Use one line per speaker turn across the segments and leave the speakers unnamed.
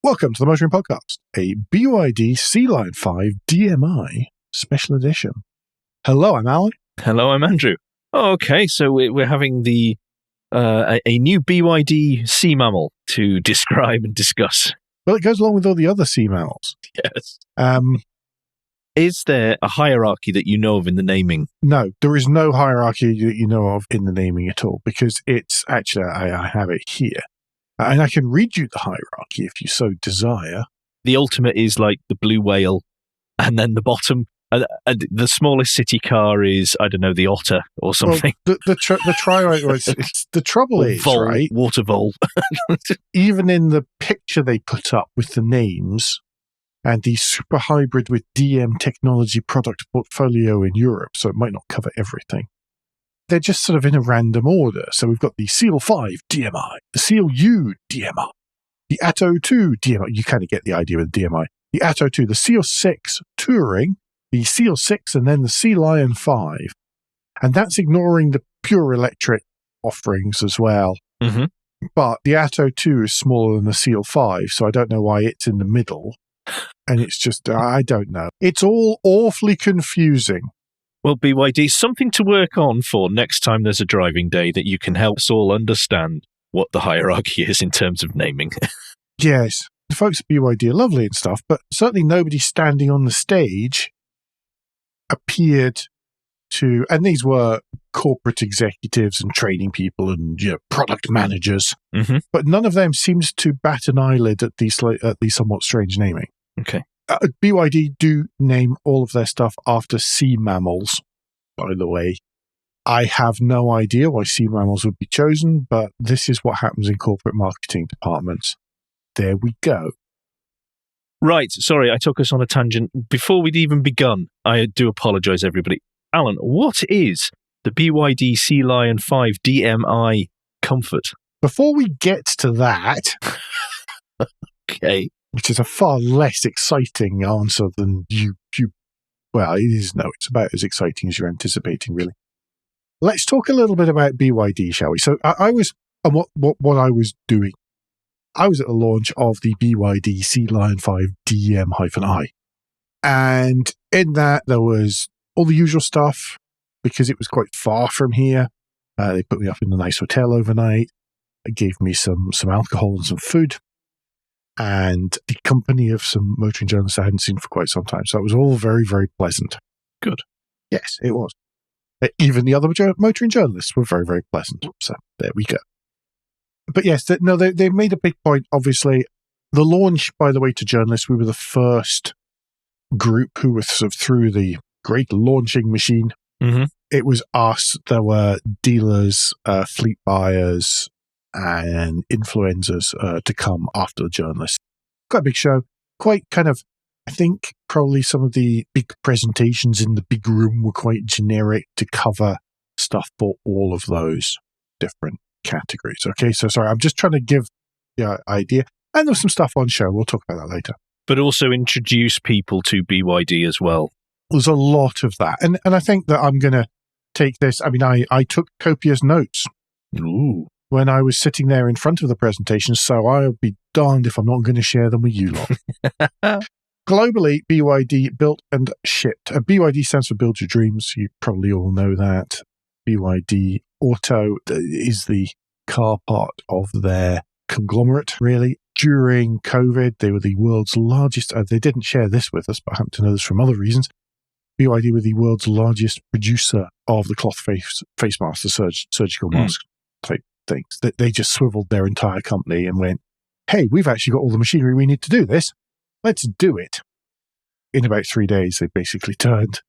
Welcome to the Motoring Podcast, a BYD Sealion 5 DM-i special edition. Hello, I'm Alan.
Hello, I'm Andrew. Okay, so we're having a new BYD sea mammal to describe and discuss.
Well, it goes along with all the other sea mammals.
Yes. Is there a hierarchy that you know of in the naming?
No, there is no hierarchy that you know of in the naming at all, because it's actually, I have it here. And I can read you the hierarchy if you so desire.
The ultimate is like the blue whale, and then the bottom, the smallest city car is, I don't know, the otter or something.
Well, the trouble is,
vole,
right?
Water vole.
Even in the picture they put up with the names and the super hybrid with DM technology product portfolio in Europe, so it might not cover everything. They're just sort of in a random order. So we've got the Seal 5 DMI, the Seal U DMI, the Atto 2 DMI. You kind of get the idea with the DMI. The Atto 2, the Seal 6 Touring, the Seal 6, and then the Sealion 5. And that's ignoring the pure electric offerings as well.
Mm-hmm.
But the Atto 2 is smaller than the Seal 5, so I don't know why it's in the middle. And it's just, I don't know. It's all awfully confusing.
Well, BYD, something to work on for next time there's a driving day, that you can help us all understand what the hierarchy is in terms of naming.
Yes, the folks at BYD are lovely and stuff, but certainly nobody standing on the stage appeared to, and these were corporate executives and training people and product managers, but none of them seems to bat an eyelid at the somewhat strange naming.
Okay.
BYD do name all of their stuff after sea mammals, by the way. I have no idea why sea mammals would be chosen, but this is what happens in corporate marketing departments. There we go.
Right, sorry, I took us on a tangent. Before we'd even begun, I do apologise, everybody. Alan, what is the BYD Sealion 5 DM-i Comfort?
Before we get to that...
Okay.
Which is a far less exciting answer than you well, it is, no, it's about as exciting as you're anticipating, really. Let's talk a little bit about BYD, shall we? So I was, and what I was doing, I was at the launch of the BYD Sealion 5 DM-i. And in that, there was all the usual stuff, because it was quite far from here. They put me up in a nice hotel overnight. They gave me some alcohol and some food, and the company of some motoring journalists I hadn't seen for quite some time. So it was all very, very pleasant.
Good.
Yes, it was. Even the other motoring journalists were very, very pleasant. So there we go. But yes, they made a big point, obviously. The launch, by the way, to journalists, we were the first group who were sort of through the great launching machine.
Mm-hmm.
It was us. There were dealers, fleet buyers, and influencers to come after the journalists. Quite a big show. Quite kind of, I think probably some of the big presentations in the big room were quite generic to cover stuff for all of those different categories. Okay, so sorry, I'm just trying to give the idea. And there's some stuff on show. We'll talk about that later.
But also introduce people to BYD as well.
There's a lot of that. And I think that I'm going to take this. I mean, I took copious notes.
Ooh.
When I was sitting there in front of the presentation, so I'll be darned if I'm not going to share them with you lot. Globally, BYD built and shipped. BYD stands for Build Your Dreams. You probably all know that. BYD Auto is the car part of their conglomerate, really. During COVID, they were the world's largest. They didn't share this with us, but I happen to know this from other reasons. BYD were the world's largest producer of the cloth face mask, the surgical mask type things. They just swiveled their entire company and went, hey, we've actually got all the machinery we need to do this. Let's do it. In about 3 days, they basically turned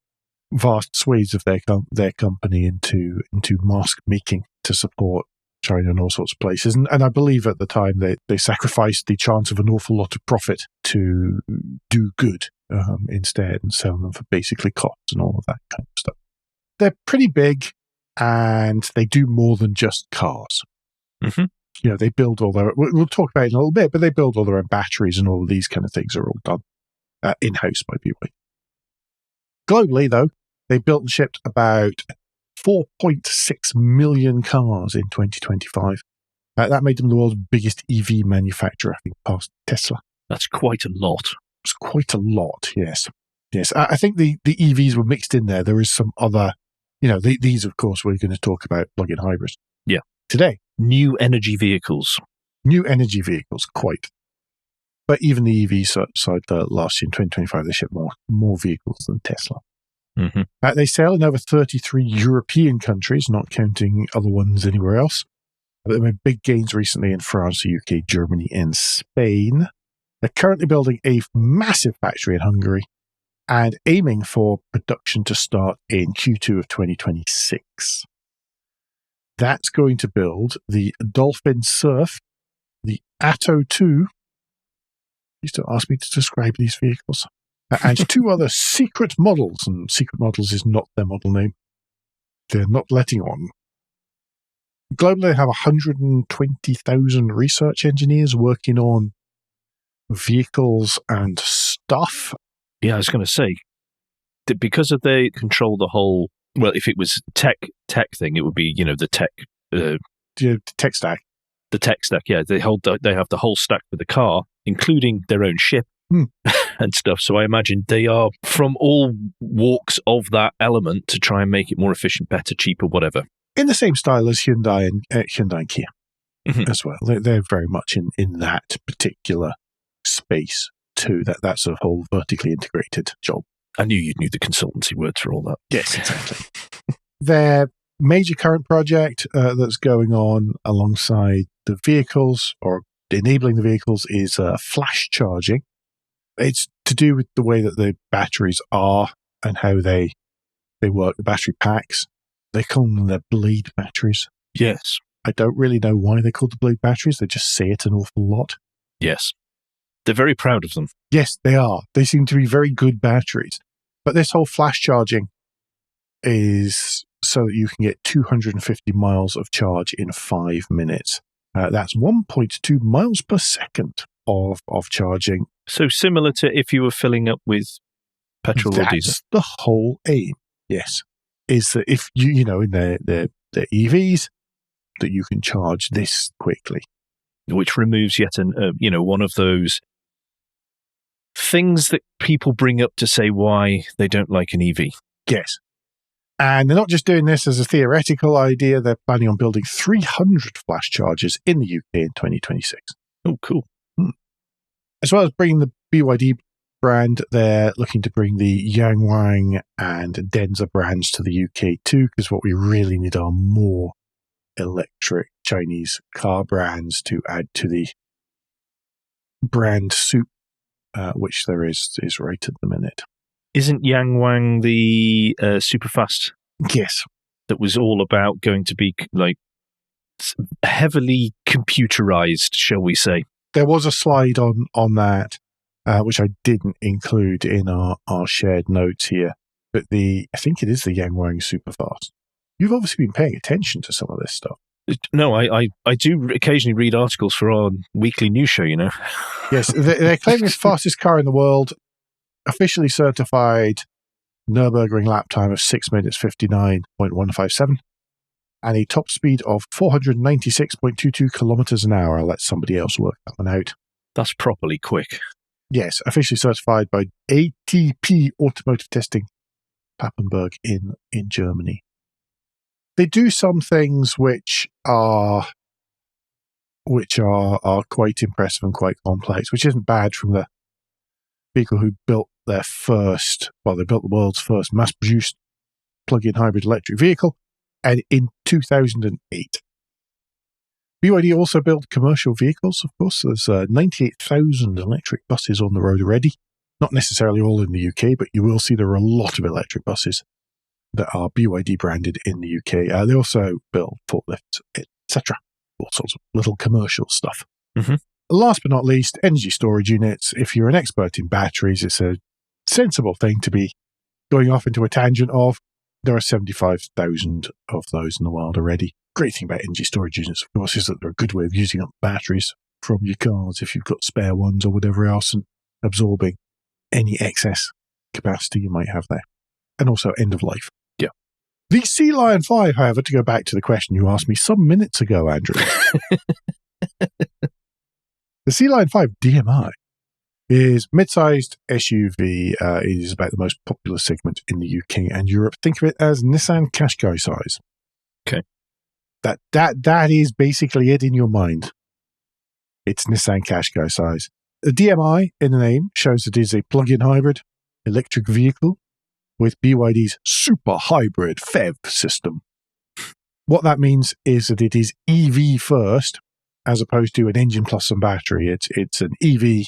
vast swathes of their company into mask making to support China and all sorts of places. And I believe at the time they sacrificed the chance of an awful lot of profit to do good instead and sell them for basically costs and all of that kind of stuff. They're pretty big and they do more than just cars.
Mm-hmm.
They build all their, we'll talk about it in a little bit, but they build all their own batteries and all of these kind of things are all done in-house by BYD. Globally, though, they built and shipped about 4.6 million cars in 2025. That made them the world's biggest EV manufacturer, I think, past Tesla.
That's quite a lot.
It's quite a lot, yes. Yes, I think the EVs were mixed in there. There is some other, these, of course, we're going to talk about plug-in hybrids.
Yeah.
Today.
New energy vehicles.
New energy vehicles, quite. But even the EV side last year in 2025, they shipped more vehicles than Tesla.
Mm-hmm.
They sell in over 33 European countries, not counting other ones anywhere else. But they made big gains recently in France, the UK, Germany, and Spain. They're currently building a massive factory in Hungary and aiming for production to start in Q2 of 2026. That's going to build the Dolphin Surf, the Atto 2. Please don't ask me to describe these vehicles. And two other secret models, and secret models is not their model name. They're not letting on. Globally, they have 120,000 research engineers working on vehicles and stuff.
Yeah, I was going to say, because of they control the whole, well, if it was tech thing, it would be, the tech...
tech stack.
The tech stack, yeah. They have the whole stack for the car, including their own ship and stuff. So I imagine they are from all walks of that element to try and make it more efficient, better, cheaper, whatever. In
the same style as Hyundai and Kia as well. They're very much in that particular space too. That's a whole vertically integrated job.
I knew you'd knew the consultancy words for all that.
Yes, exactly. Their major current project that's going on alongside the vehicles or enabling the vehicles is flash charging. It's to do with the way that the batteries are and how they work, the battery packs. They call them their blade batteries.
Yes.
I don't really know why they're called the blade batteries. They just say it an awful lot.
Yes. They're very proud of them.
Yes, they are. They seem to be very good batteries. But this whole flash charging is so that you can get 250 miles of charge in 5 minutes. That's 1.2 miles per second of charging.
So similar to if you were filling up with petrol or diesel.
That's the whole aim, yes. Is that if you in the EVs, that you can charge this quickly.
Which removes yet one of those things that people bring up to say why they don't like an EV.
Yes. And they're not just doing this as a theoretical idea, they're planning on building 300 flash chargers in the UK in 2026.
Oh, cool.
As well as bringing the BYD brand, they're looking to bring the Yangwang and Denza brands to the UK too, because what we really need are more electric Chinese car brands to add to the brand soup, which there is right at the minute.
Isn't Yangwang the super fast?
Yes.
That was all about going to be like heavily computerized, shall we say.
There was a slide on that, which I didn't include in our shared notes here. But I think it is the Yangwang Superfast. You've obviously been paying attention to some of this stuff.
No, I do occasionally read articles for our weekly news show,
Yes, they're claiming it's the fastest car in the world, officially certified Nürburgring lap time of 6 minutes 59.157, and a top speed of 496.22 kilometers an hour. I'll let somebody else work that one out.
That's properly quick.
Yes, officially certified by ATP Automotive Testing, Papenburg in Germany. They do some things which are quite impressive and quite complex, which isn't bad from the people who built they built the world's first mass-produced plug-in hybrid electric vehicle, and in 2008. BYD also built commercial vehicles, of course. There's 98,000 electric buses on the road already. Not necessarily all in the UK, but you will see there are a lot of electric buses that are BYD branded in the UK. They also build forklifts, etc. All sorts of little commercial stuff.
Mm-hmm.
Last but not least, energy storage units. If you're an expert in batteries, it's a sensible thing to be going off into a tangent of. There are 75,000 of those in the world already. Great thing about energy storage units, of course, is that they're a good way of using up batteries from your cars if you've got spare ones or whatever else, and absorbing any excess capacity you might have there. And also end of life.
Yeah.
The Sealion 5, however, to go back to the question you asked me some minutes ago, Andrew. The Sealion 5 DM-i is mid-sized SUV. It is about the most popular segment in the UK and Europe. Think of it as Nissan Qashqai size.
Okay.
That is basically it in your mind. It's Nissan Qashqai size. The DMI in the name shows that it is a plug-in hybrid electric vehicle with BYD's super hybrid PHEV system. What that means is that it is EV first, as opposed to an engine plus some battery. It's an EV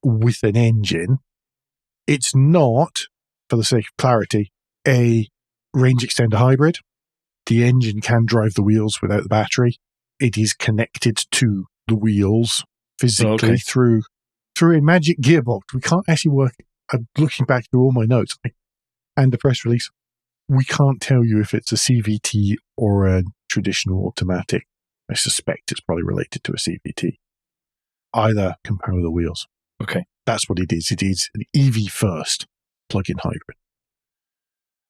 with an engine. It's not, for the sake of clarity, a range extender hybrid. The engine can drive the wheels without the battery. It is connected to the wheels physically through a magic gearbox. We can't actually work. I'm looking back through all my notes and the press release. We can't tell you if it's a CVT or a traditional automatic. I suspect it's probably related to a CVT. Either can power the wheels.
Okay.
That's what it is. It is an EV first plug-in hybrid.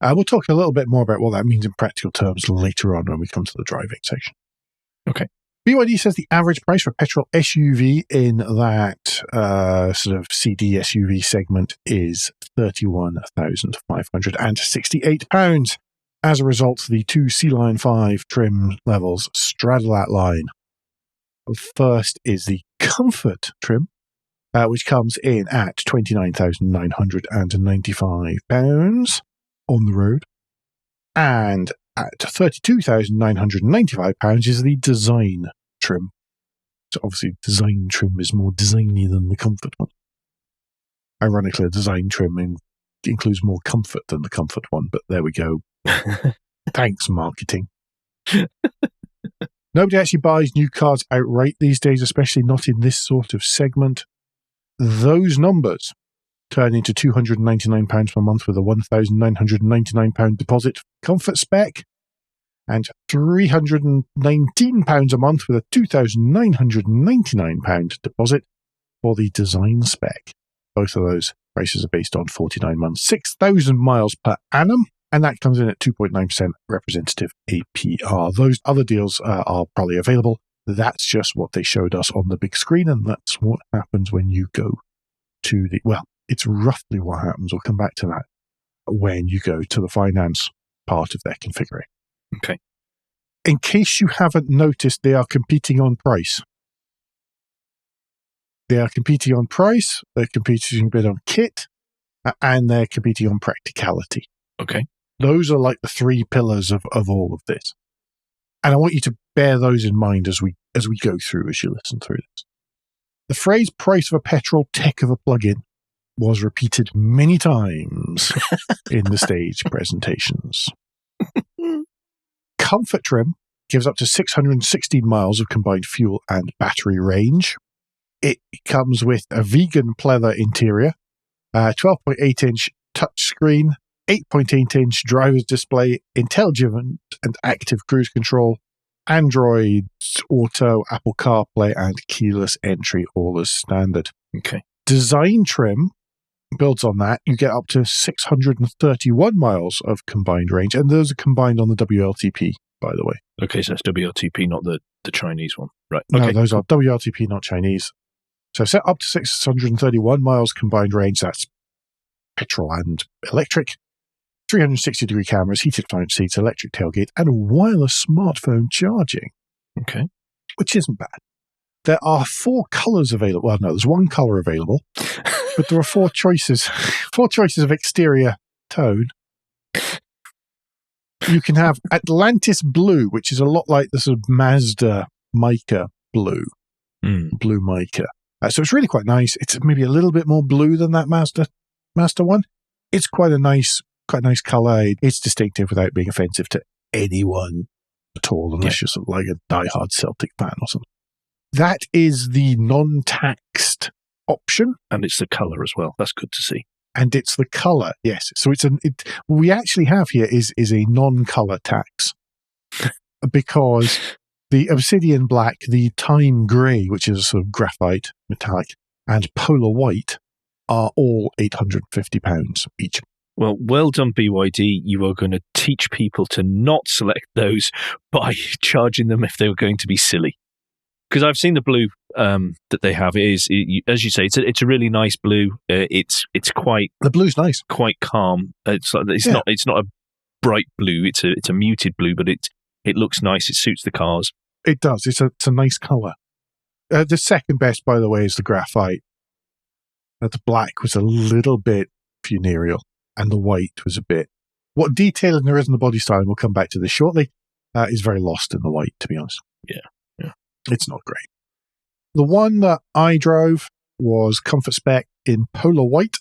We'll talk a little bit more about what that means in practical terms later on when we come to the driving section.
Okay.
BYD says the average price for a petrol SUV in that sort of CD SUV segment is £31,568. As a result, the two Sealion 5 trim levels straddle that line. First is the Comfort trim, which comes in at £29,995 on the road. And at £32,995 is the Design trim. So obviously, Design trim is more designy than the Comfort one. Ironically, a Design trim includes more comfort than the Comfort one, but there we go. Thanks, marketing. Nobody actually buys new cars outright these days, especially not in this sort of segment. Those numbers turn into £299 per month with a £1,999 deposit Comfort spec and £319 a month with a £2,999 deposit for the Design spec. Both of those prices are based on 49 months, 6,000 miles per annum, and that comes in at 2.9% representative APR. Those other deals are probably available. That's just what they showed us on the big screen, and that's what happens when you go to the... Well, it's roughly what happens. We'll come back to that when you go to the finance part of their configuration.
Okay.
In case you haven't noticed, they are competing on price. They're competing a bit on kit, and they're competing on practicality.
Okay.
Those are like the three pillars of all of this. And I want you to bear those in mind as we go through, as you listen through this. The phrase price of a petrol, tech of a plug-in was repeated many times in the stage presentations. Comfort trim gives up to 616 miles of combined fuel and battery range. It comes with a vegan pleather interior, 12.8-inch touchscreen, 8.8-inch driver's display, intelligent and active cruise control, Android Auto, Apple CarPlay, and keyless entry, all as standard.
Okay.
Design trim builds on that. You get up to 631 miles of combined range, and those are combined on the WLTP, by the way.
Okay, so that's WLTP, not the Chinese one. Right.
No,
Okay.
those are WLTP, not Chinese. So set up to 631 miles combined range. That's petrol and electric. 360-degree cameras, heated front seats, electric tailgate, and wireless smartphone charging.
Okay.
Which isn't bad. There are 4 colors available. Well, no, there's one color available, but there are 4 choices. 4 choices of exterior tone. You can have Atlantis blue, which is a lot like the sort of Mazda Mica blue. Blue Mica. So it's really quite nice. It's maybe a little bit more blue than that Mazda one. It's quite a nice color. It's distinctive without being offensive to anyone at all, unless you're sort of like a diehard Celtic fan or something. That is the non-taxed option.
And it's the color as well. That's good to see.
And it's the color, yes. So we actually have here is a non-color tax because the Obsidian Black, the Time Grey, which is a sort of graphite metallic, and Polar White are all £850 each.
Well done, BYD. You are going to teach people to not select those by charging them if they were going to be silly. because I've seen the blue that they have. As you say, it's a really nice blue. It's quite
The blue's nice.
quite calm. It's
Yeah.
not a bright blue. It's a muted blue, but it looks nice. It suits the cars.
It does. It's a nice colour. The second best, by the way, is the graphite. The black was a little bit funereal, and the white was a bit. What detailing there is in the body styling, we'll come back to this shortly, is very lost in the white, to be honest.
Yeah.
It's not great. The one that I drove was Comfort Spec in Polar White.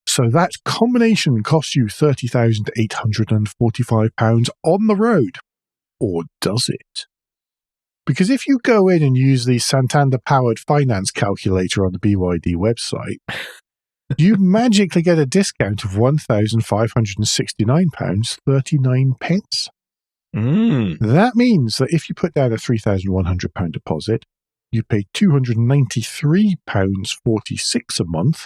So that combination costs you £30,845 on the road. Or does it? Because if you go in and use the Santander-powered finance calculator on the BYD website, you magically get a discount of £1,569.39. That means that if you put down a £3,100 deposit, you pay £293.46 a month,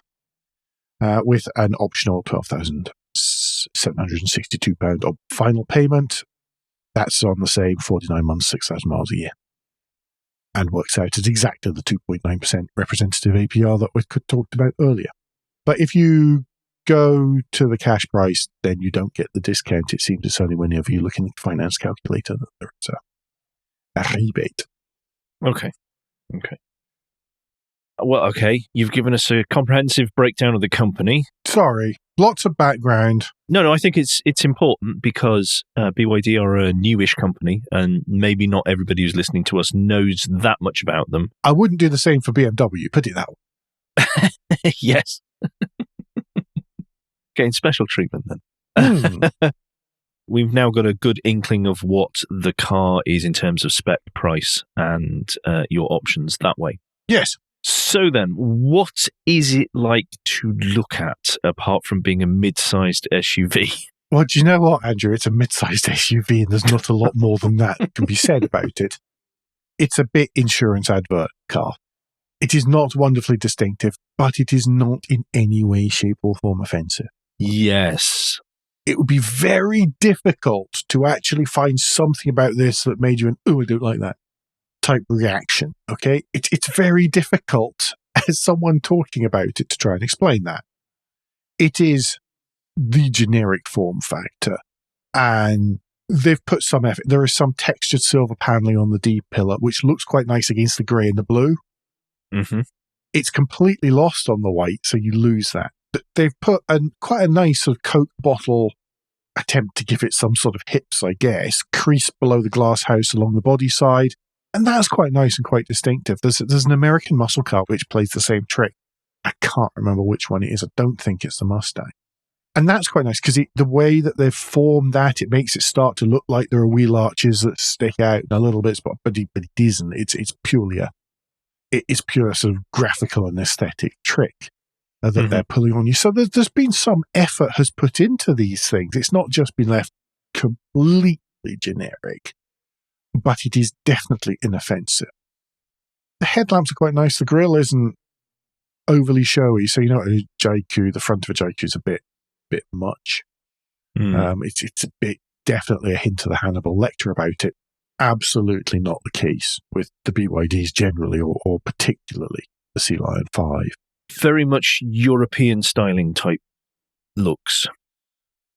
with an optional £12,762 of final payment. That's on the same 49 months, 6,000 miles a year. And works out as exactly the 2.9% representative APR that we talked about earlier. But if you go to the cash price, then you don't get the discount. It seems it's only whenever you look in the finance calculator that there's a rebate.
Okay. Well, okay. You've given us a comprehensive breakdown of the company.
Sorry, lots of background.
No, I think it's important because BYD are a newish company, and maybe not everybody who's listening to us knows that much about them.
I wouldn't do the same for BMW, put it that way.
Yes. Getting special treatment then. We've now got a good inkling of what the car is in terms of spec, price, and your options that way.
Yes.
So then, what is it like to look at apart from being a mid-sized SUV?
Well, do you know what, Andrew? It's a mid-sized SUV, and there's not a lot more than that can be said about it. It's a bit insurance advert car. It is not wonderfully distinctive, but it is not in any way, shape, or form offensive.
Yes.
It would be very difficult to actually find something about this that made you I don't like that type reaction, okay? It's very difficult as someone talking about it to try and explain that. It is the generic form factor, and they've put some effort. There is some textured silver paneling on the D-pillar, which looks quite nice against the grey and the blue.
Mm-hmm.
It's completely lost on the white, so you lose that. But they've put quite a nice sort of Coke bottle attempt to give it some sort of hips, I guess, crease below the glass house along the body side. And that's quite nice and quite distinctive. There's an American muscle car which plays the same trick. I can't remember which one it is. I don't think it's the Mustang. And that's quite nice because the way that they've formed that, it makes it start to look like there are wheel arches that stick out a little bit, but it isn't. It's purely it's pure sort of graphical and aesthetic trick that they're pulling on you. So there's been some effort has put into these things. It's not just been left completely generic, but it is definitely inoffensive. The headlamps are quite nice. The grille isn't overly showy. So, a JQ, the front of a JQ is a bit much. It's a bit, definitely a hint of the Hannibal Lecter about it. Absolutely not the case with the BYDs generally, or particularly the Sealion 5.
Very much European styling type looks.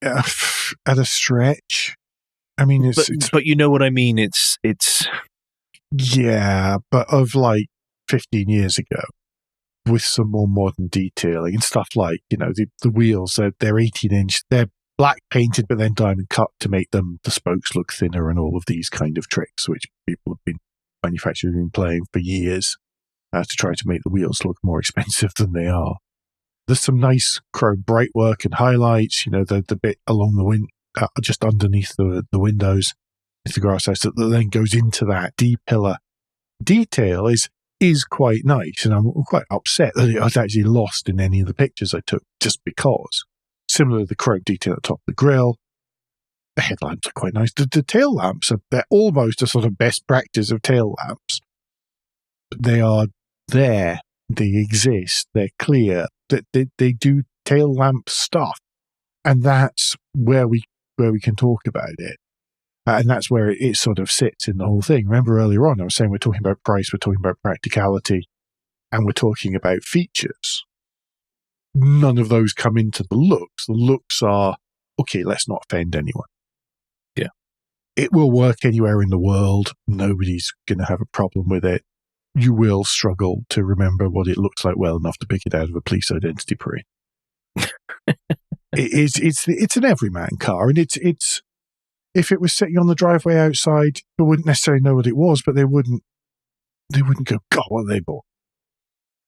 At a stretch. I mean,
but you know what I mean. It's
yeah, but of like 15 years ago, with some more modern detailing and stuff like the wheels. They're 18-inch. They're black painted, but then diamond cut to make the spokes look thinner, and all of these kind of tricks, which manufacturers have been playing for years to try to make the wheels look more expensive than they are. There's some nice chrome bright work and highlights. The bit along the just underneath the windows, with the grass house that then goes into that D-pillar detail is quite nice, and I'm quite upset that it was actually lost in any of the pictures I took, just because. Similar to the chrome detail at the top of the grille, the headlamps are quite nice. The tail lamps they're almost a sort of best practice of tail lamps. But they are there, they exist, they're clear, that they do tail lamp stuff, and that's where we can talk about it. And that's where it sort of sits in the whole thing. Remember earlier on, I was saying we're talking about price, we're talking about practicality, and we're talking about features. None of those come into the looks. The looks are, okay, let's not offend anyone.
Yeah.
It will work anywhere in the world. Nobody's going to have a problem with it. You will struggle to remember what it looks like well enough to pick it out of a police identity parade. It's an everyman car, and it's if it was sitting on the driveway outside, they wouldn't necessarily know what it was, but they wouldn't go, God, what have they bought?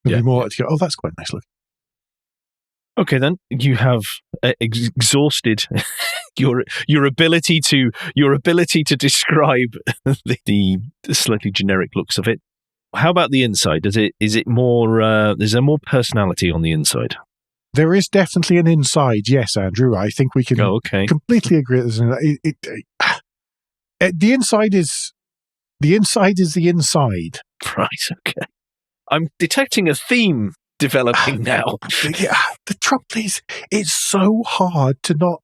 They'd be more likely to go, oh, that's quite nice looking.
Okay, then you have exhausted your ability to describe the slightly generic looks of it. How about the inside? Is it more? Is there more personality on the inside?
There is definitely an inside, yes, Andrew. I think we can completely agree. The inside is the inside.
Right. Okay. I'm detecting a theme developing now.
The trouble is, it's so hard to not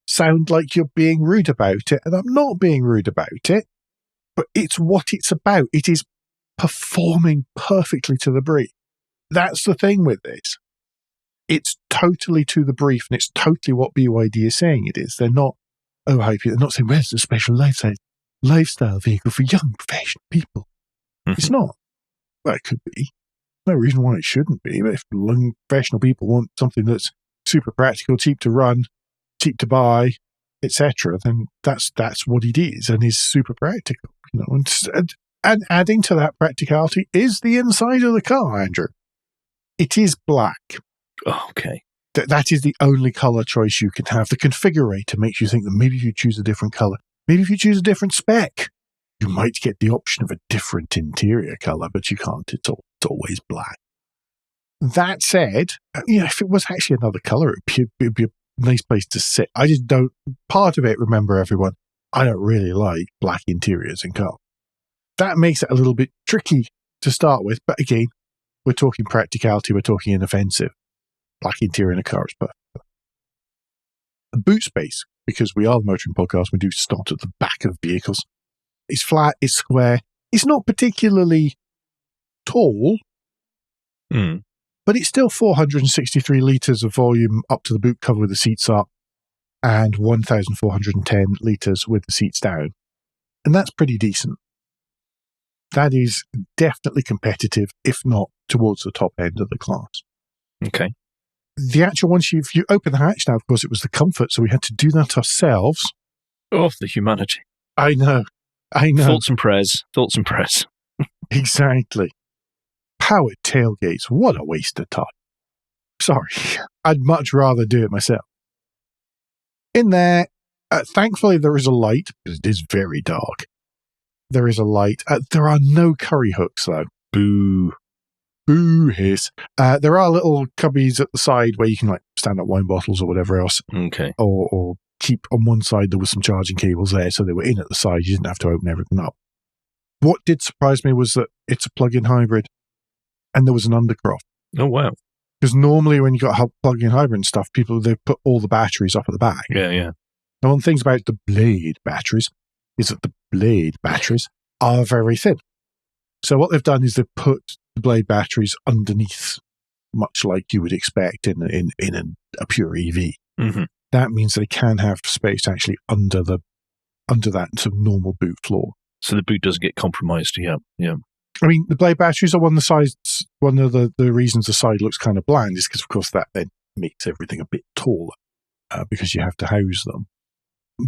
sound like you're being rude about it, and I'm not being rude about it, but it's what it's about. It is performing perfectly to the brief. That's the thing with this. It's totally to the brief, and it's totally what BYD is saying it is. They're not overhyping. They're not saying, well, it's a special lifestyle vehicle for young professional people. Mm-hmm. It's not. Well, it could be. No reason why it shouldn't be. But if young professional people want something that's super practical, cheap to run, cheap to buy, etc., then that's what it is, and is super practical. And adding to that practicality is the inside of the car, Andrew. It is black.
Okay.
That is the only color choice you can have. The configurator makes you think that maybe if you choose a different color, maybe if you choose a different spec, you might get the option of a different interior color, but you can't. It's always black. That said, if it was actually another color, it'd be a nice place to sit. I just don't. Part of it, remember everyone, I don't really like black interiors in cars. That makes it a little bit tricky to start with. But again, we're talking practicality, we're talking inoffensive. Black interior in a car is perfect. The boot space, because we are the motoring podcast, we do start at the back of vehicles. It's flat, it's square. It's not particularly tall, but it's still 463 litres of volume up to the boot cover with the seats up, and 1,410 litres with the seats down. And that's pretty decent. That is definitely competitive, if not towards the top end of the class.
Okay.
The actual one, if you open the hatch now, of course, it was the comfort, so we had to do that ourselves.
Oh, the humanity.
I know.
Thoughts and prayers.
Exactly. Powered tailgates. What a waste of time. Sorry. I'd much rather do it myself. In there, thankfully, there is a light, because it is very dark. There is a light. There are no curry hooks, though. Boo. Boo hiss. There are little cubbies at the side where you can stand up wine bottles or whatever else.
Okay.
Or keep on one side, there was some charging cables there, so they were in at the side. You didn't have to open everything up. What did surprise me was that it's a plug-in hybrid, and there was an undercroft.
Oh, wow.
Because normally when you got plug-in hybrid and stuff, they put all the batteries up at the back.
Yeah.
Now, one of the things about the blade batteries is that the blade batteries are very thin. So what they've done is they've put the blade batteries underneath, much like you would expect in a pure EV.
Mm-hmm.
That means they can have space actually under that sort of normal boot floor.
So the boot doesn't get compromised. Yeah.
I mean, the blade batteries are one of the reasons the side looks kind of bland is because, of course, that then makes everything a bit taller because you have to house them.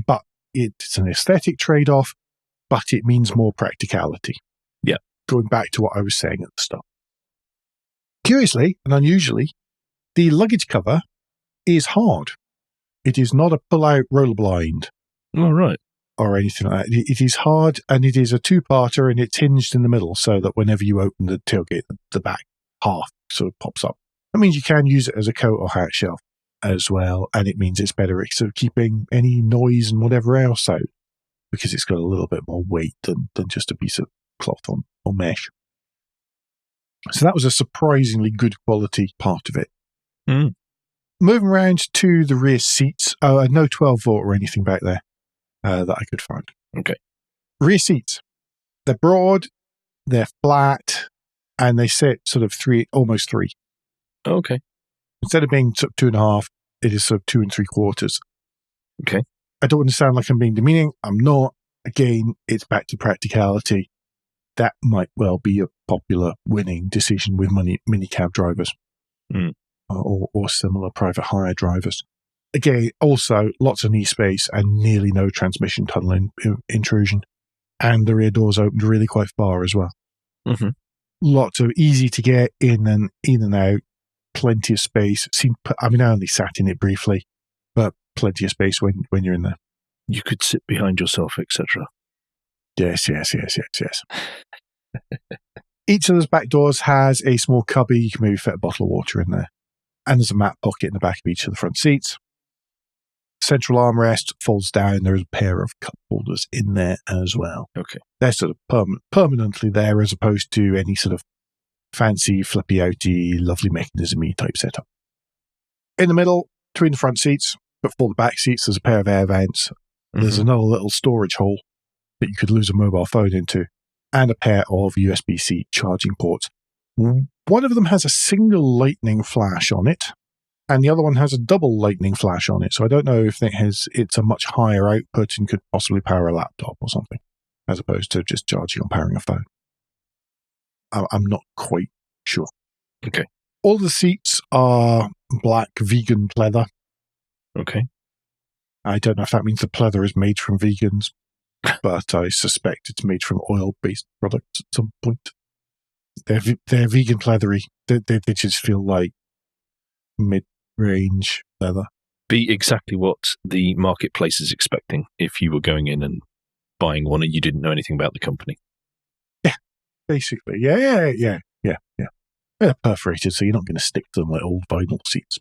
But it's an aesthetic trade-off, but it means more practicality.
Yeah.
Going back to what I was saying at the start. Curiously and unusually, the luggage cover is hard. It is not a pull-out roller blind.
All right.
Or anything like that. It is hard, and it is a two-parter, and it's hinged in the middle so that whenever you open the tailgate, the back half sort of pops up. That means you can use it as a coat or hat shelf as well, and it means it's better at sort of keeping any noise and whatever else out because it's got a little bit more weight than just a piece of cloth or mesh. So that was a surprisingly good quality part of it.
Mm.
Moving around to the rear seats, no 12 volt or anything back there that I could find.
Okay.
Rear seats. They're broad, they're flat, and they sit sort of almost 3.
Okay.
Instead of being sort of 2.5, it is sort of 2 3/4.
Okay.
I don't want to sound like I'm being demeaning. I'm not. Again, it's back to practicality. That might well be a popular winning decision with minicab drivers or similar private hire drivers. Again, also lots of knee space and nearly no transmission tunnel intrusion. And the rear doors opened really quite far as well.
Mm-hmm.
Lots of easy to get in and out. Plenty of space. I only sat in it briefly, but plenty of space when you're in there.
You could sit behind yourself, etc.
Yes. Each of those back doors has a small cubby. You can maybe fit a bottle of water in there. And there's a mat pocket in the back of each of the front seats. Central armrest folds down. There is a pair of cup holders in there as well.
Okay.
They're sort of permanently there as opposed to any sort of fancy, flippy-outy, lovely mechanism-y type setup. In the middle, between the front seats, but for the back seats, there's a pair of air vents. There's another little storage hole that you could lose a mobile phone into, and a pair of USB-C charging ports. One of them has a single lightning flash on it, and the other one has a double lightning flash on it. So I don't know if it's a much higher output and could possibly power a laptop or something, as opposed to just charging or powering a phone. I'm not quite sure.
Okay.
All the seats are black vegan pleather.
Okay.
I don't know if that means the pleather is made from vegans, but I suspect it's made from oil-based products at some point. They're vegan pleathery. They just feel like mid-range leather.
Be exactly what the marketplace is expecting if you were going in and buying one and you didn't know anything about the company.
Yeah, basically. Yeah. They're perforated, so you're not going to stick to them like old vinyl seats.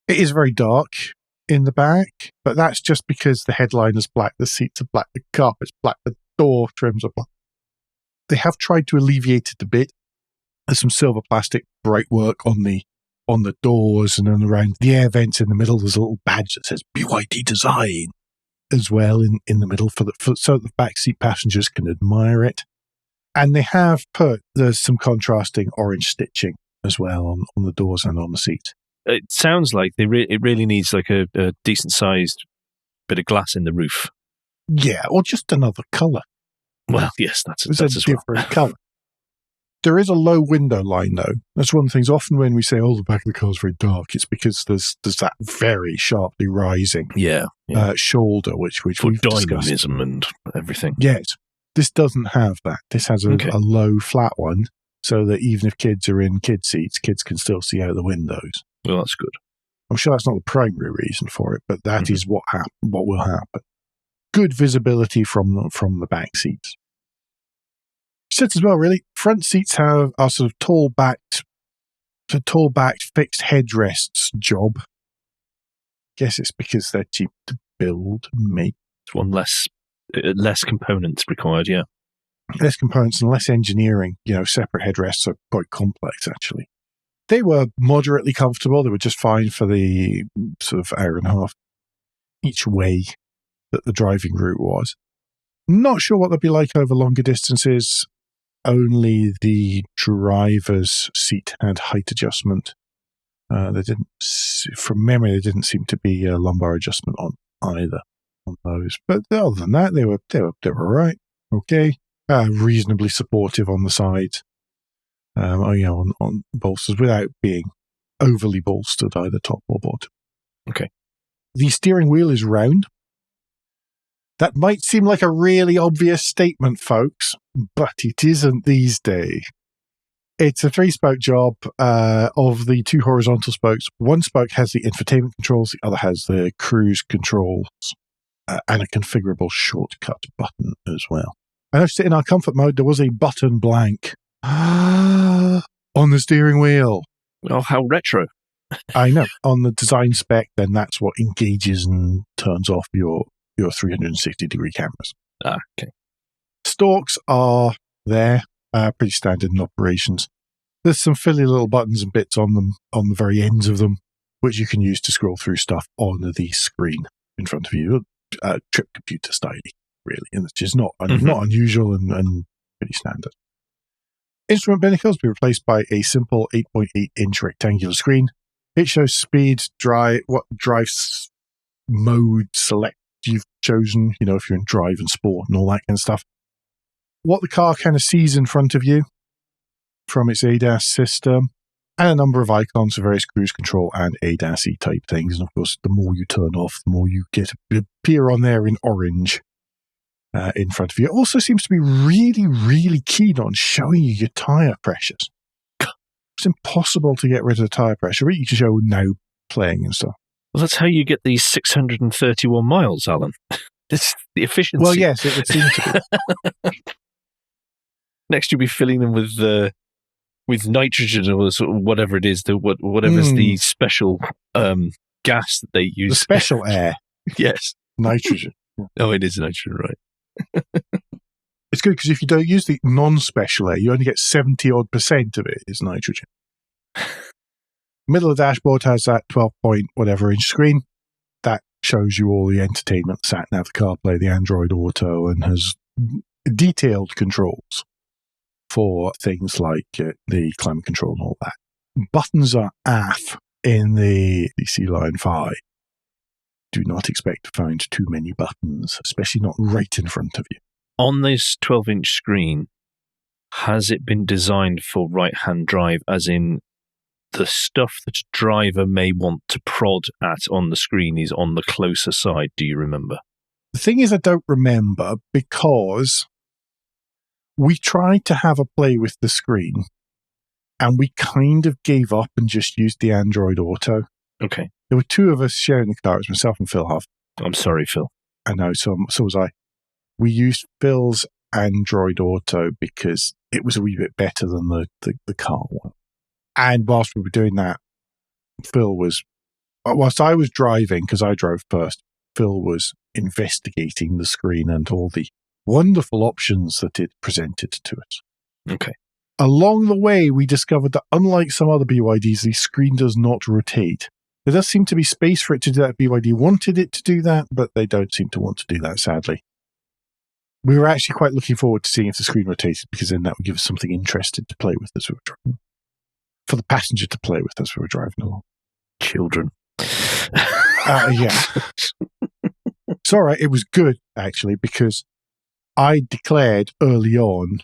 It is very dark in the back, but that's just because the headline is black, the seats are black, the carpet's black, the door trims are black. They have tried to alleviate it a bit. There's some silver plastic bright work on the doors and then around the air vents in the middle. There's a little badge that says BYD Design as well in the middle so the backseat passengers can admire it. And they have there's some contrasting orange stitching as well on the doors and on the seats.
It sounds like it really needs like a decent-sized bit of glass in the roof.
Yeah, or just another colour.
Well, yes, that's
a different colour. There is a low window line, though. That's one of the things. Often when we say, the back of the car is very dark, it's because there's that very sharply rising shoulder, which we've discussed.
Dynamism and everything.
Yes. This doesn't have that. This has a low, flat one, so that even if kids are in kid seats, kids can still see out the windows.
Well, that's good.
I'm sure that's not the primary reason for it, but that is what will happen. Good visibility from the back seats. Seats as well, really. Front seats are sort of tall backed fixed headrests job. Guess it's because they're cheap to build and make.
It's one less components required, yeah.
Less components and less engineering. Separate headrests are quite complex, actually. They were moderately comfortable. They were just fine for the sort of hour and a half each way that the driving route was. Not sure what they'd be like over longer distances. Only the driver's seat had height adjustment. From memory, there didn't seem to be a lumbar adjustment on either on those. But other than that, they were all right. Okay. Reasonably supportive on the sides. On bolsters without being overly bolstered either top or bottom.
Okay.
The steering wheel is round. That might seem like a really obvious statement, folks, but it isn't these days. It's a 3-spoke job of the 2 horizontal spokes. One spoke has the infotainment controls, the other has the cruise controls, and a configurable shortcut button as well. I noticed that in our comfort mode, there was a button blank on the steering wheel.
Oh, how retro.
I know. On the design spec, then that's what engages and turns off your 360-degree cameras.
Okay.
Stalks are there, pretty standard in operations. There's some fiddly little buttons and bits on them, on the very ends of them, which you can use to scroll through stuff on the screen in front of you. trip computer style, really, and it's just not unusual and pretty standard. Instrument binnacles be replaced by a simple 8.8-inch rectangular screen. It shows speed, what drive mode select you've chosen, if you're in drive and sport and all that kind of stuff. What the car kind of sees in front of you from its ADAS system, and a number of icons for various cruise control and ADAS-y type things. And of course, the more you turn off, the more you get to appear on there in orange in front of you. It also seems to be really, really keen on showing you your tyre pressures. It's impossible to get rid of the tyre pressure, but you can show now playing and stuff.
Well, that's how you get these 631 miles, Alan. It's the efficiency.
Well, yes, it would seem to be.
Next, you'll be filling them with nitrogen or whatever it is, whatever's the special gas that they use.
The special air.
Yes.
Nitrogen.
Oh, it is nitrogen, right.
It's good because if you don't use the non-special air, you only get 70-odd% of it is nitrogen. Middle of the dashboard has that 12-point-whatever-inch screen. That shows you all the entertainment, sat-nav, the CarPlay, the Android Auto, and has detailed controls for things like the climate control and all that. Buttons are AF in the Sealion 5. Do not expect to find too many buttons, especially not right in front of you.
On this 12-inch screen, has it been designed for right-hand drive, as in the stuff that a driver may want to prod at on the screen is on the closer side? Do you remember?
The thing is, I don't remember because we tried to have a play with the screen and we kind of gave up and just used the Android Auto.
Okay.
There were two of us sharing the car. It was myself and Phil Huff.
I'm sorry, Phil.
I know, so was I. We used Phil's Android Auto because it was a wee bit better than the car one. And whilst we were doing that, whilst I was driving, because I drove first, Phil was investigating the screen and all the wonderful options that it presented to us.
Okay.
Along the way, we discovered that unlike some other BYDs, the screen does not rotate. There does seem to be space for it to do that. BYD wanted it to do that, but they don't seem to want to do that, sadly. We were actually quite looking forward to seeing if the screen rotated, because then that would give us something interesting to play with as we were driving. For the passenger to play with as we were driving along.
Children.
Yeah. It's all right. It was good, actually, because I declared early on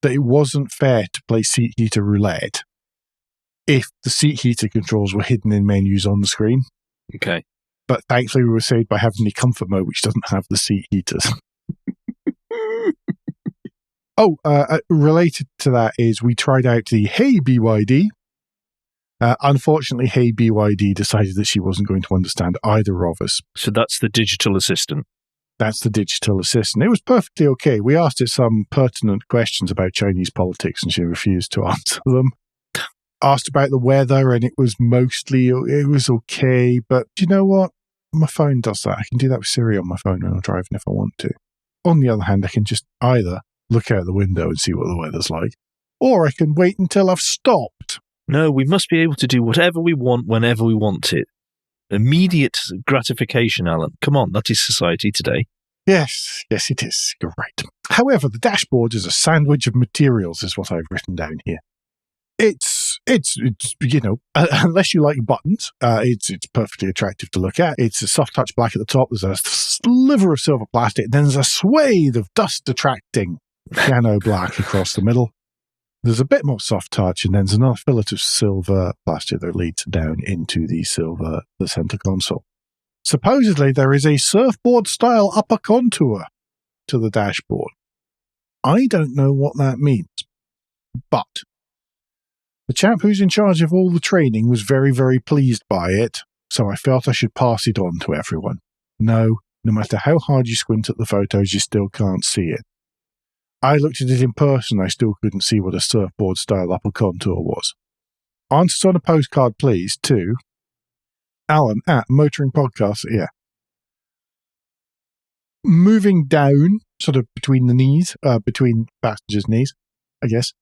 that it wasn't fair to play seat heater roulette if the seat heater controls were hidden in menus on the screen.
Okay.
But thankfully we were saved by having the comfort mode, which doesn't have the seat heaters. Related to that is we tried out the Hey BYD. Unfortunately, Hey BYD decided that she wasn't going to understand either of us.
So that's the digital assistant.
That's the digital assistant. It was perfectly okay. We asked it some pertinent questions about Chinese politics and she refused to answer them. Asked about the weather and it was okay. But do you know what? My phone does that. I can do that with Siri on my phone when I'm driving if I want to. On the other hand, I can just either look out the window and see what the weather's like, or I can wait until I've stopped.
No, we must be able to do whatever we want whenever we want it. Immediate gratification, Alan. Come on, that is society today.
Yes, it is. You're right. However, the dashboard is a sandwich of materials, is what I've written down here. It's unless you like buttons, it's perfectly attractive to look at. It's a soft touch black at the top. There's a sliver of silver plastic. Then there's a swathe of dust-attracting piano black across the middle. There's a bit more soft touch, and then there's another fillet of silver plastic that leads down into the center console. Supposedly, there is a surfboard-style upper contour to the dashboard. I don't know what that means, but the chap who's in charge of all the training was very, very pleased by it, so I felt I should pass it on to everyone. No matter how hard you squint at the photos, you still can't see it. I looked at it in person, I still couldn't see what a surfboard-style upper contour was. Answers on a postcard, please, to Alan at Motoring Podcast. Yeah. Moving down, sort of between the knees, between passengers' knees, I guess.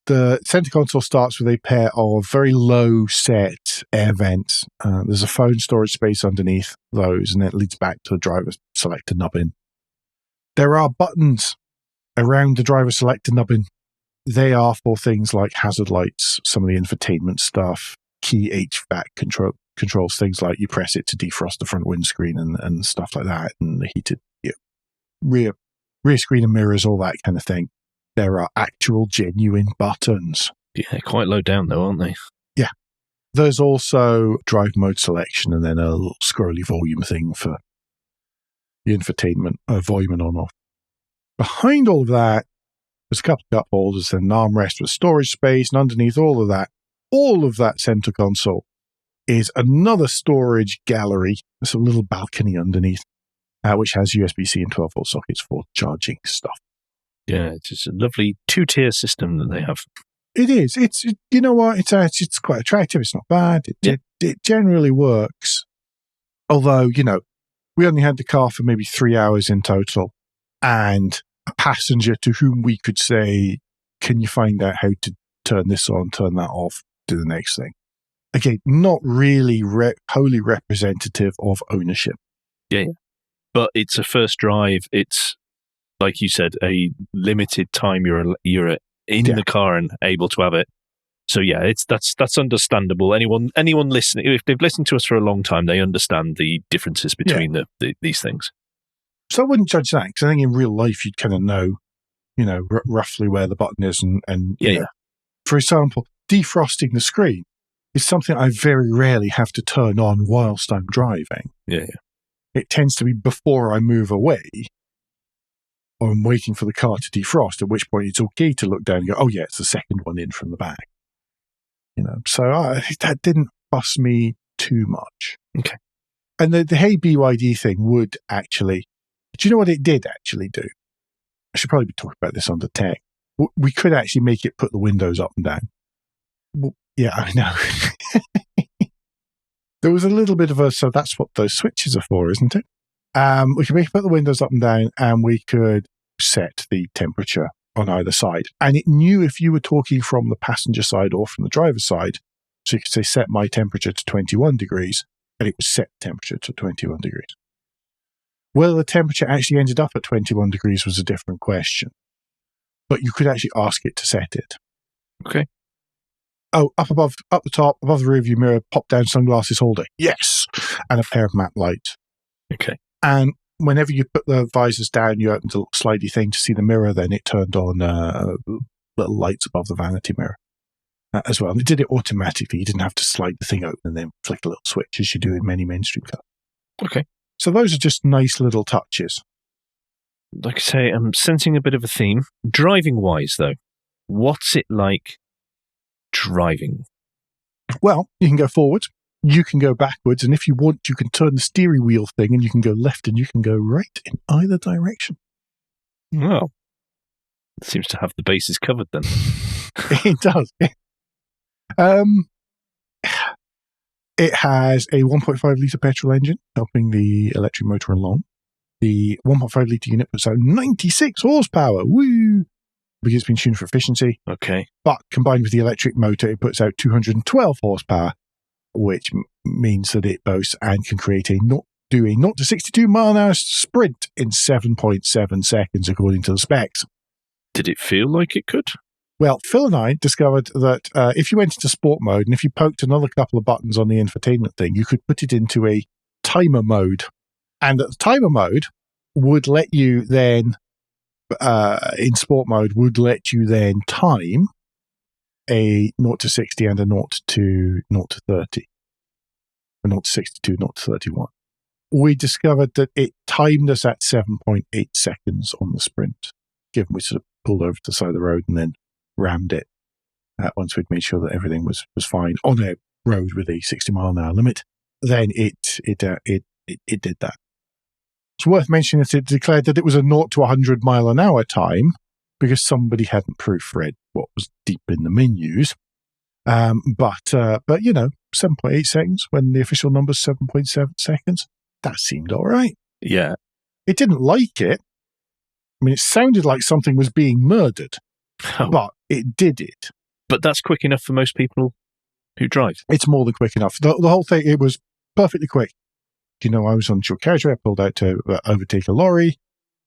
The center console starts with a pair of very low-set vents, air vents. There's a phone storage space underneath those, and it leads back to the driver selector nubbin. There are buttons around the driver selector nubbin. They are for things like hazard lights, some of the infotainment stuff, key HVAC controls, things like you press it to defrost the front windscreen and stuff like that, and the heated rear screen and mirrors, all that kind of thing. There are actual genuine buttons.
Yeah, quite low down though, aren't they?
Yeah. There's also drive mode selection and then a little scrolly volume thing for the infotainment, volume and on off. Behind all of that, there's a couple of cup holders and an armrest with storage space, and underneath all of that center console is another storage gallery. There's a little balcony underneath, which has USB-C and 12-volt sockets for charging stuff.
Yeah, it's just a lovely two-tier system that they have.
It is. You know what? It's quite attractive. It's not bad. It generally works. Although, we only had the car for maybe 3 hours in total, and a passenger to whom we could say, can you find out how to turn this on, turn that off, do the next thing? Again, not really wholly representative of ownership.
Yeah. But it's a first drive. It's, like you said, a limited time you're in the car and able to have it. So yeah, that's understandable. Anyone listening, if they've listened to us for a long time, they understand the differences between these things.
So I wouldn't judge that, because I think in real life you'd kind of know, roughly where the button is, and for example, defrosting the screen is something I very rarely have to turn on whilst I'm driving.
Yeah.
It tends to be before I move away, or I'm waiting for the car to defrost, at which point it's okay to look down and go, oh yeah, it's the second one in from the back. So that didn't fuss me too much.
Okay.
And the Hey BYD thing would actually, do you know what it did actually do? I should probably be talking about this on the tech. We could actually make it put the windows up and down. Well, yeah, I know. There was a little bit of so that's what those switches are for, isn't it? We could make it put the windows up and down, and we could set the temperature on either side. And it knew if you were talking from the passenger side or from the driver's side. So you could say, set my temperature to 21 degrees, and it would set the temperature to 21 degrees. Whether the temperature actually ended up at 21 degrees was a different question. But you could actually ask it to set it.
Okay.
Oh, up the top, above the rearview mirror, pop down sunglasses holder. Yes. And a pair of matte lights.
Okay.
And whenever you put the visors down, you opened a little slidey thing to see the mirror, then it turned on little lights above the vanity mirror as well. And it did it automatically. You didn't have to slide the thing open and then flick a little switch as you do in many mainstream cars.
Okay.
So those are just nice little touches.
Like I say, I'm sensing a bit of a theme. Driving-wise, though, what's it like driving?
Well, you can go forward, you can go backwards, and if you want, you can turn the steering wheel thing, and you can go left and you can go right in either direction.
Well, it seems to have the bases covered then.
It does. It has a 1.5 litre petrol engine, helping the electric motor along. The 1.5 litre unit puts out 96 horsepower. Woo! Because it's been tuned for efficiency.
Okay.
But combined with the electric motor, it puts out 212 horsepower, which means that it boasts and can create a 0 to 62 mile an hour sprint in 7.7 seconds, according to the specs.
Did it feel like it could?
Well, Phil and I discovered that if you went into sport mode and if you poked another couple of buttons on the infotainment thing, you could put it into a timer mode. And the timer mode would let you then, in sport mode, would let you then time a 0 to 60 and a 0 to 30. A 0 to 62, 0 to 31. We discovered that it timed us at 7.8 seconds on the sprint, given we sort of pulled over to the side of the road and then rammed it once we'd made sure that everything was fine on a road with a 60 mile an hour limit. Then it did that. It's worth mentioning that it declared that it was a 0 to 100 mile an hour time because somebody hadn't proofread what was deep in the menus. But 7.8 seconds when the official number's 7.7 seconds, that seemed all right.
Yeah.
It didn't like it. I mean, it sounded like something was being murdered, but it did it.
But that's quick enough for most people Who drives?
It's more than quick enough. The whole thing, it was perfectly quick. I was on dual carriageway. I pulled out to overtake a lorry,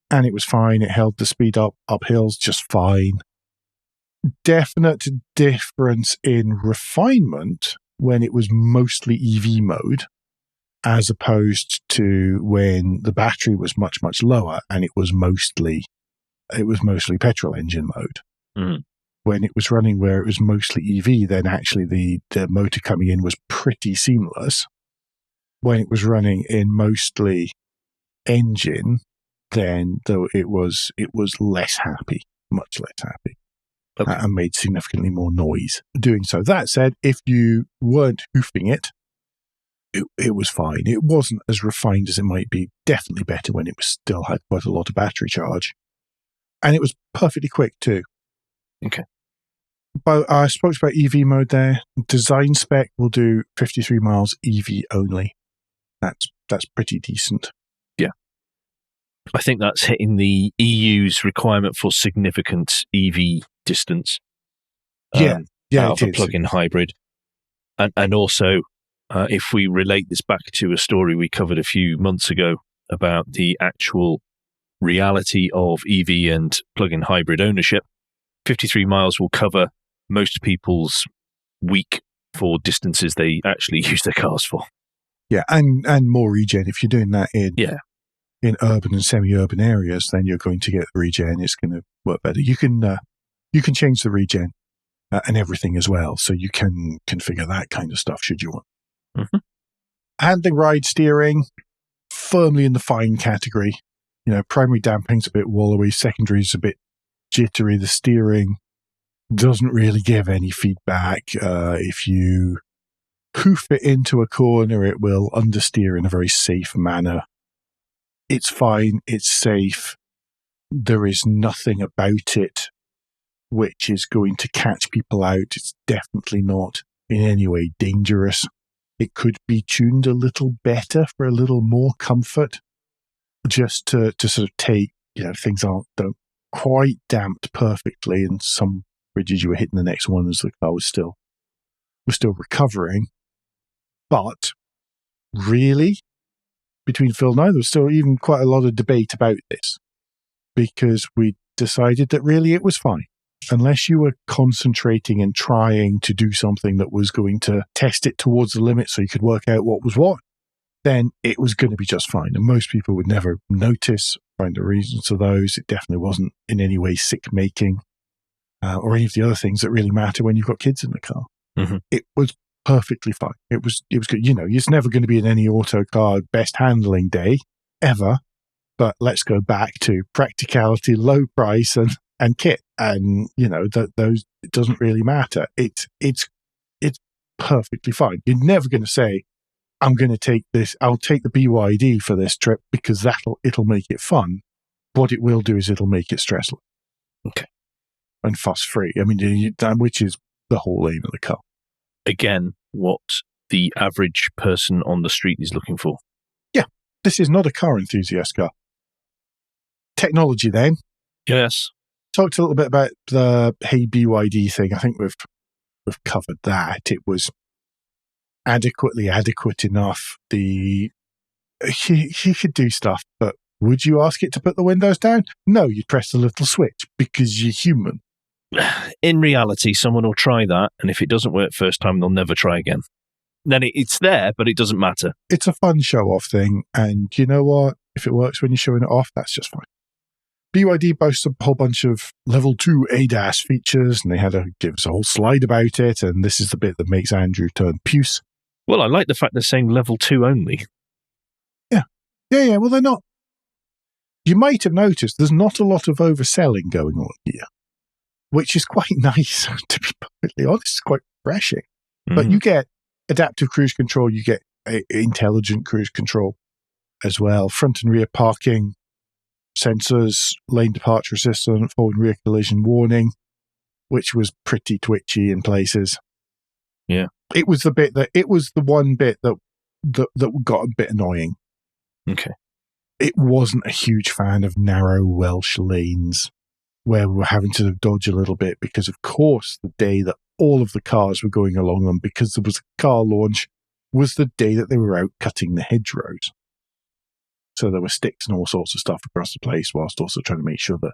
and it was fine. It held the speed up hills just fine. Definite difference in refinement when it was mostly EV mode, as opposed to when the battery was much, much lower and it was mostly petrol engine mode.
Mm.
When it was running where it was mostly EV, then actually the motor coming in was pretty seamless. When it was running in mostly engine, then though it was less happy, much less happy, and made significantly more noise doing so. That said, if you weren't hoofing it, it was fine. It wasn't as refined as it might be. Definitely better when it was still had quite a lot of battery charge, and it was perfectly quick too.
Okay.
But I spoke about EV mode there. Design spec will do 53 miles EV only. That's pretty decent.
Yeah. I think that's hitting the EU's requirement for significant EV distance.
Yeah,
out of a plug-in hybrid. And also, if we relate this back to a story we covered a few months ago about the actual reality of EV and plug-in hybrid ownership, 53 miles will cover most people's week for distances they actually use their cars for.
Yeah, and more regen. If you're doing that in urban and semi-urban areas, then you're going to get the regen. It's going to work better. You can change the regen and everything as well, so you can configure that kind of stuff should you want.
Mm-hmm.
Handling, ride, steering, firmly in the fine category. Primary damping's a bit wallowy, secondary's a bit jittery. The steering doesn't really give any feedback. If you hoof it into a corner, it will understeer in a very safe manner. It's fine. It's safe. There is nothing about it which is going to catch people out. It's definitely not in any way dangerous. It could be tuned a little better for a little more comfort, just to sort of take, things don't quite damped perfectly, and some bridges you were hitting the next one as the car was still recovering. But really, between Phil and I, there was still even quite a lot of debate about this, because we decided that really it was fine. Unless you were concentrating and trying to do something that was going to test it towards the limit so you could work out what was what, then it was going to be just fine. And most people would never notice, find a reason to those. It definitely wasn't in any way sick-making or any of the other things that really matter when you've got kids in the car.
Mm-hmm.
It was perfectly fine. It was good. It's never going to be in any auto car best handling day ever. But let's go back to practicality, low price, and kit. And, those, it doesn't really matter. It's perfectly fine. You're never going to say, I'm going to take this, I'll take the BYD for this trip because it'll make it fun. What it will do is it'll make it stressless.
Okay.
And fuss-free. I mean, which is the whole aim of the car.
Again, what the average person on the street is looking for.
Yeah. This is not a car enthusiast car. Technology then.
Yes.
Talked a little bit about the Hey BYD thing. I think we've covered that. It was adequate enough. He could do stuff, but would you ask it to put the windows down? No, you'd press the little switch because you're human.
In reality, someone will try that, and if it doesn't work first time, they'll never try again. Then it's there, but it doesn't matter. It's
a fun show-off thing, and you know what? If it works when you're showing it off, that's just fine. BYD boasts a whole bunch of level 2 ADAS features, and they had to give us a whole slide about it, and this is the bit that makes Andrew turn puce.
Well, I like the fact they're saying level 2 only.
Yeah. Well, they're not. You might have noticed there's not a lot of overselling going on here, which is quite nice, to be perfectly honest. It's quite refreshing. Mm-hmm. But you get adaptive cruise control, you get intelligent cruise control as well, front and rear parking sensors, lane departure assistant, forward and rear collision warning, which was pretty twitchy in places.
Yeah.
It was the one bit that got a bit annoying.
Okay.
It wasn't a huge fan of narrow Welsh lanes. where we were having to dodge a little bit because, of course, the day that all of the cars were going along them, because there was a car launch, was the day that they were out cutting the hedgerows. So there were sticks and all sorts of stuff across the place, whilst also trying to make sure that,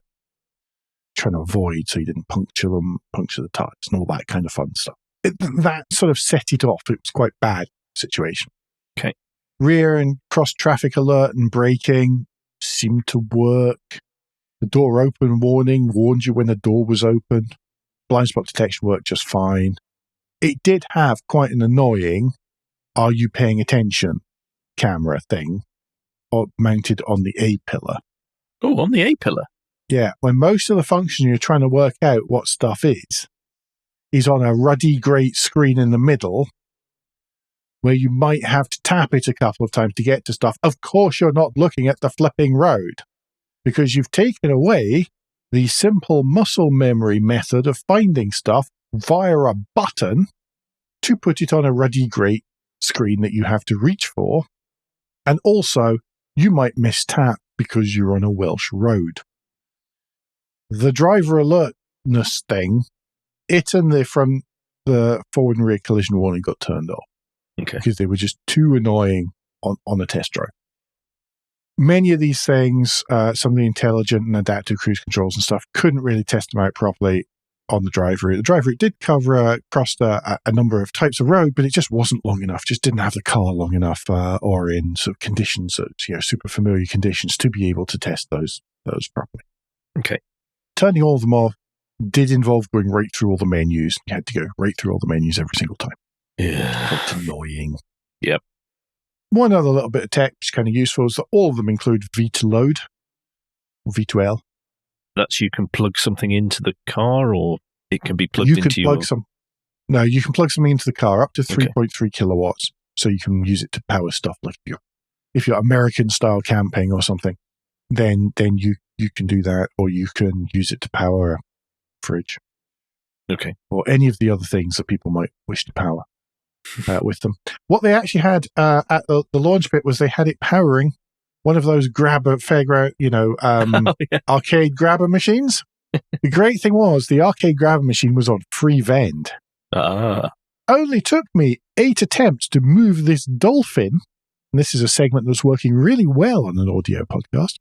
trying to avoid so you didn't puncture the tires and all that kind of fun stuff. That sort of set it off. It was quite bad situation.
Okay.
Rear and cross traffic alert and braking seemed to work. The door open warning warned you when the door was open. Blind spot detection worked just fine. It did have quite an annoying "are you paying attention" camera thing mounted on the A-pillar.
Oh, on the A-pillar?
Yeah, when most of the function you're trying to work out what stuff is on a ruddy grey screen in the middle, where you might have to tap it a couple of times to get to stuff. Of course, you're not looking at the flipping road, because you've taken away the simple muscle memory method of finding stuff via a button to put it on a ruddy grey screen that you have to reach for. And also, you might miss tap because you're on a Welsh road. The driver alertness thing, it and the forward and rear collision warning got turned off.
Okay.
Because they were just too annoying on a test drive. Many of these things, some of the intelligent and adaptive cruise controls and stuff, couldn't really test them out properly on the drive route. The drive route did cover across a number of types of road, but it just wasn't long enough. Just didn't have the car long enough, or in sort of conditions, super familiar conditions, to be able to test those properly.
Okay.
Turning all of them off did involve going right through all the menus. You had to go right through all the menus every single time.
Yeah.
Quite annoying.
Yep.
One other little bit of tech which is kind of useful is that all of them include V2Load, V2L.
That's you can plug something into the car, or it can be plugged into your...
No, you can plug something into the car up to 3.3 kilowatts, so you can use it to power stuff like if you're American-style camping or something, then you can do that, or you can use it to power a fridge.
Okay.
Or any of the other things that people might wish to power with them. What they actually had at the launch bit was they had it powering one of those fairground, arcade grabber machines. The great thing was the arcade grabber machine was on free vend. Only took me 8 attempts to move this dolphin, and this is a segment that's working really well on an audio podcast,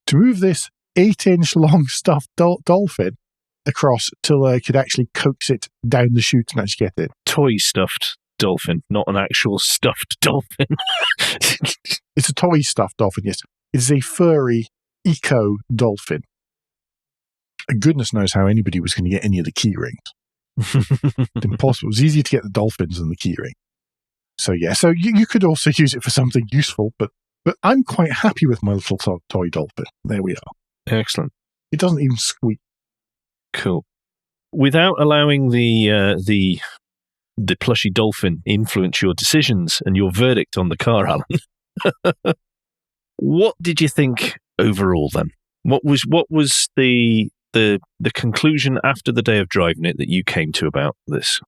to move this 8-inch long stuffed dolphin across till I could actually coax it down the chute and actually get it.
Toy stuffed dolphin, not an actual stuffed dolphin.
It's a toy stuffed dolphin, yes. It's a furry eco dolphin. Goodness knows how anybody was going to get any of the key rings. It's impossible. It was easier to get the dolphins than the key ring. So yeah, so you could also use it for something useful, but I'm quite happy with my little toy dolphin. There we are.
Excellent.
It doesn't even squeak.
Cool. Without allowing the plushy dolphin influence your decisions and your verdict on the car, Alan, what did you think overall then? What was the conclusion after the day of driving it that you came to about this?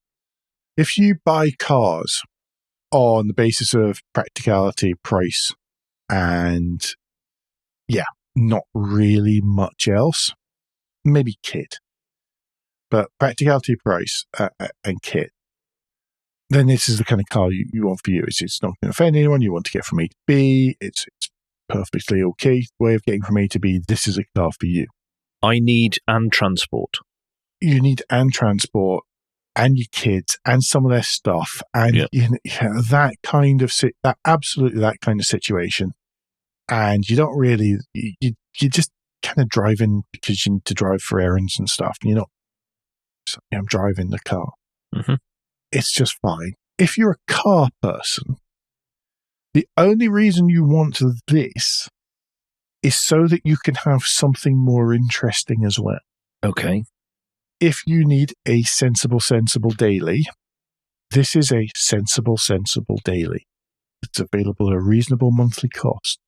If you buy cars on the basis of practicality, price, and not really much else, maybe kit, but practicality, price, and kit, then this is the kind of car you want for you. It's not going to offend anyone. You want to get from A to B. It's perfectly okay way of getting from A to B. This is a car for you.
I need and transport.
You need and transport, and your kids, and some of their stuff, and that kind of that kind of situation. And you don't really, you just kind of drive in because you need to drive for errands and stuff. And you're not, I'm driving the car.
Mm-hmm.
It's just fine. If you're a car person, the only reason you want this is so that you can have something more interesting as well.
Okay.
If you need a sensible daily, this is a sensible daily. It's available at a reasonable monthly cost.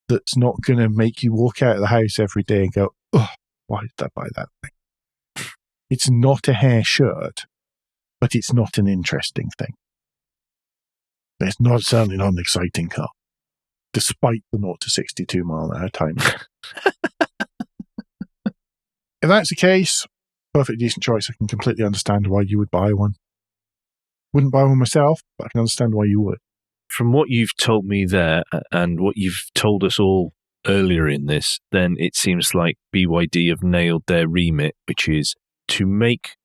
That's not going to make you walk out of the house every day and go, oh, why did I buy that thing? It's not a hair shirt, but it's not an interesting thing. It's certainly not an exciting car, despite the 0 to 62 mile an hour time. If that's the case, perfectly decent choice. I can completely understand why you would buy one. Wouldn't buy one myself, but I can understand why you would.
From what you've told me there and what you've told us all earlier in this, then it seems like BYD have nailed their remit, which is to make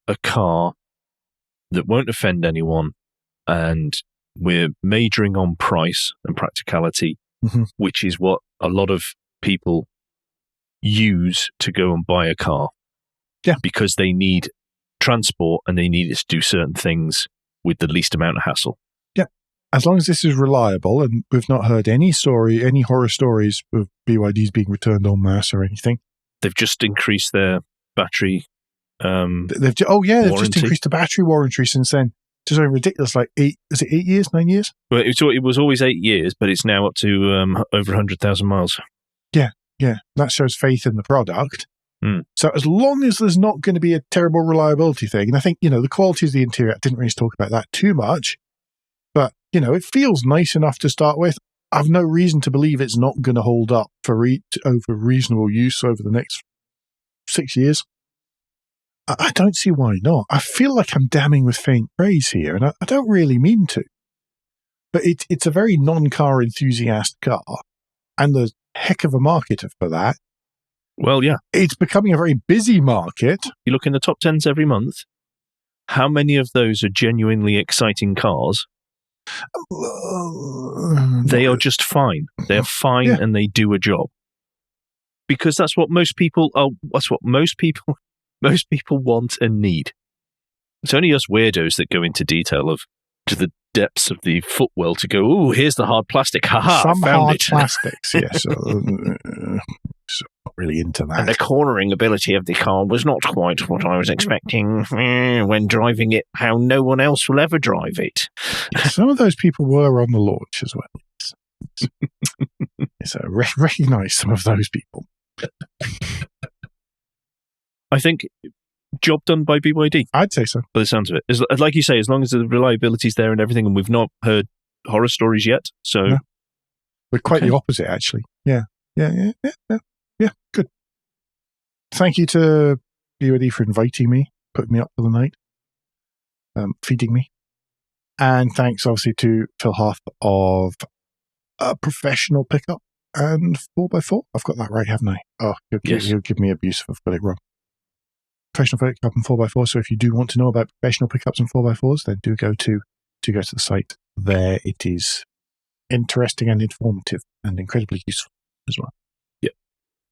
a car that won't offend anyone, and we're majoring on price and practicality, which is what a lot of people use to go and buy a car.
Yeah.
Because they need transport and they need it to do certain things with the least amount of hassle.
Yeah. As long as this is reliable, and we've not heard any horror stories of BYDs being returned en masse or anything.
They've just increased their battery
they've just increased the battery warranty since then. It's just ridiculous. Like 8 years, 9 years?
Well, it was always 8 years, but it's now up to over 100,000 miles.
Yeah. That shows faith in the product.
Mm.
So as long as there's not going to be a terrible reliability thing, and I think, the quality of the interior, I didn't really talk about that too much, but, it feels nice enough to start with. I've no reason to believe it's not going to hold up for over reasonable use over the next 6 years. I don't see why not. I feel like I'm damning with faint praise here, and I don't really mean to. But it's a very non-car enthusiast car, and there's a heck of a market for that.
Well, yeah.
It's becoming a very busy market.
You look in the top 10s every month. How many of those are genuinely exciting cars? They are just fine. They're fine, and they do a job. Because that's what most people want and need. It's only us weirdos that go into detail to the depths of the footwell to go, "Ooh, here's the hard plastic. Haha,
some
found
hard
it."
plastics, yes. So not really into that.
And the cornering ability of the car was not quite what I was expecting when driving it, how no one else will ever drive it.
Some of those people were on the launch as well. So recognise some of those people.
I think job done by BYD.
I'd say so.
By the sounds of it. Like you say, as long as the reliability's there and everything, and we've not heard horror stories yet. So
no. We're quite the opposite, actually. Yeah, good. Thank you to BYD for inviting me, putting me up for the night, feeding me. And thanks, obviously, to Phil Huff of Professional Pickup and 4x4. I've got that right, haven't I? Oh, he'll give me abuse if I've got it wrong. Professional Pickup and 4x4. So if you do want to know about professional pickups and 4x4s, then do go to the site. There it is interesting and informative and incredibly useful as well.
Yeah.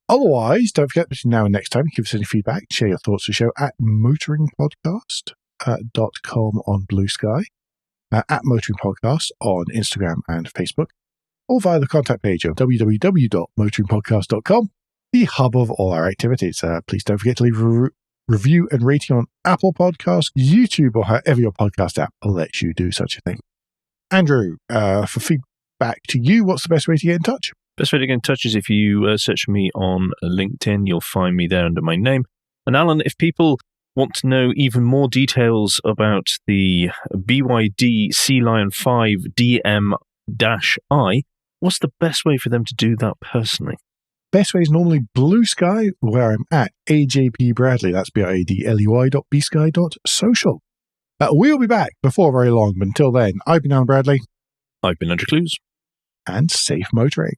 Otherwise, don't forget between now and next time, give us any feedback, share your thoughts of the show at motoringpodcast.com on Blue Sky, at Motoring Podcast on Instagram and Facebook, or via the contact page of www.motoringpodcast.com, the hub of all our activities. Please don't forget to leave a review and rating on Apple Podcasts, YouTube, or however your podcast app lets you do such a thing. Andrew, for feedback to you, what's the best way to get in touch?
Best way to get in touch is if you search for me on LinkedIn, you'll find me there under my name. And Alan, if people want to know even more details about the BYD Sealion 5 DM-i, what's the best way for them to do that personally?
Best way is normally Blue Sky, where I'm at AJP Bradley. That's BIADLEY.bsky.social. We'll be back before very long, but until then, I've been Alan Bradley.
I've been Andrew Clues.
And safe motoring.